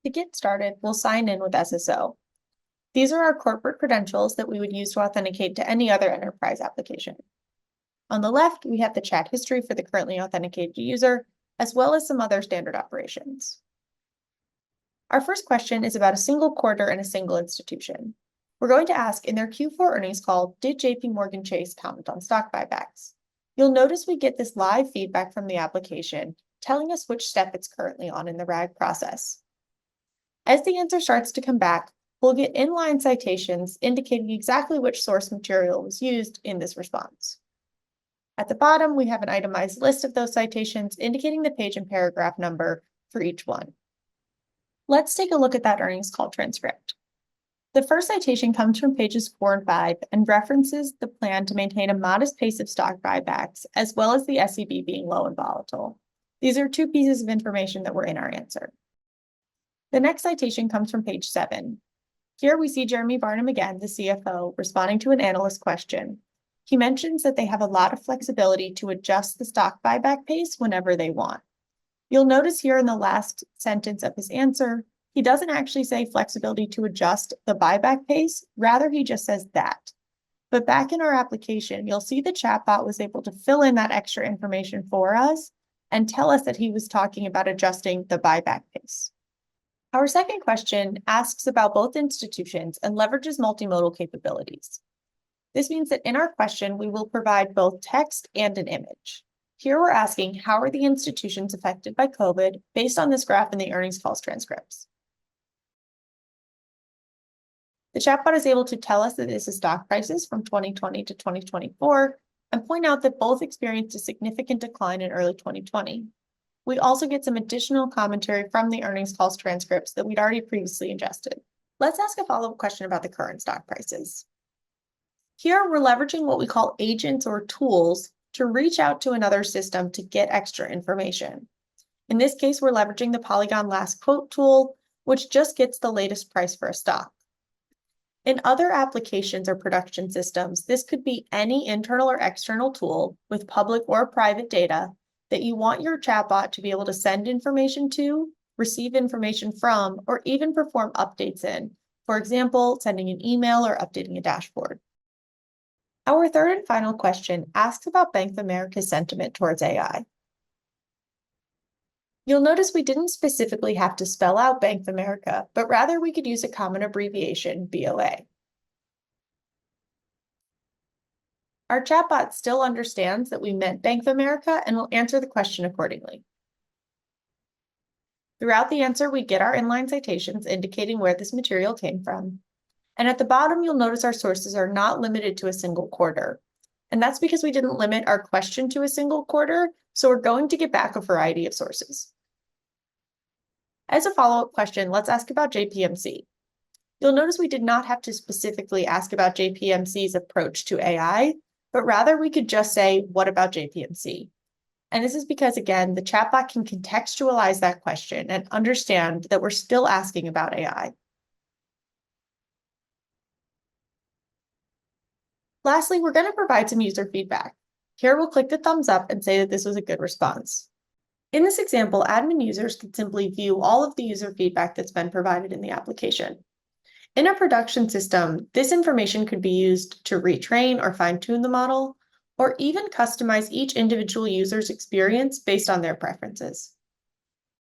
To get started, we'll sign in with SSO. These are our corporate credentials that we would use to authenticate to any other enterprise application. On the left, we have the chat history for the currently authenticated user, as well as some other standard operations. Our first question is about a single quarter and a single institution. We're going to ask, in their Q4 earnings call, did JP Morgan Chase comment on stock buybacks? You'll notice we get this live feedback from the application, telling us which step it's currently on in the RAG process. As the answer starts to come back, we'll get inline citations indicating exactly which source material was used in this response. At the bottom, we have an itemized list of those citations indicating the page and paragraph number for each one. Let's take a look at that earnings call transcript. The first citation comes from pages 4 and 5 and references the plan to maintain a modest pace of stock buybacks, as well as the SEB being low and volatile. These are two pieces of information that were in our answer. The next citation comes from page 7. Here we see Jeremy Barnum again, the CFO, responding to an analyst question. He mentions that they have a lot of flexibility to adjust the stock buyback pace whenever they want. You'll notice here in the last sentence of his answer, he doesn't actually say flexibility to adjust the buyback pace, rather he just says that. But back in our application, you'll see the chatbot was able to fill in that extra information for us and tell us that he was talking about adjusting the buyback pace. Our second question asks about both institutions and leverages multimodal capabilities. This means that in our question, we will provide both text and an image. Here we're asking, how are the institutions affected by COVID based on this graph in the earnings calls transcripts? The chatbot is able to tell us that this is stock prices from 2020 to 2024 and point out that both experienced a significant decline in early 2020. We also get some additional commentary from the earnings calls transcripts that we'd already previously ingested. Let's ask a follow-up question about the current stock prices. Here, we're leveraging what we call agents or tools to reach out to another system to get extra information. In this case, we're leveraging the Polygon last quote tool, which just gets the latest price for a stock. In other applications or production systems, this could be any internal or external tool with public or private data that you want your chatbot to be able to send information to, receive information from, or even perform updates in. For example, sending an email or updating a dashboard. Our third and final question asks about Bank of America's sentiment towards AI. You'll notice we didn't specifically have to spell out Bank of America, but rather we could use a common abbreviation, BOA. Our chatbot still understands that we meant Bank of America and will answer the question accordingly. Throughout the answer, we get our inline citations indicating where this material came from. And at the bottom, you'll notice our sources are not limited to a single quarter. And that's because we didn't limit our question to a single quarter, so we're going to get back a variety of sources. As a follow-up question, let's ask about JPMC. You'll notice we did not have to specifically ask about JPMC's approach to AI, but rather we could just say, what about JPMC? And this is because, again, the chatbot can contextualize that question and understand that we're still asking about AI. Lastly, we're going to provide some user feedback. Here we'll click the thumbs up and say that this was a good response. In this example, admin users can simply view all of the user feedback that's been provided in the application. In a production system, this information could be used to retrain or fine-tune the model, or even customize each individual user's experience based on their preferences.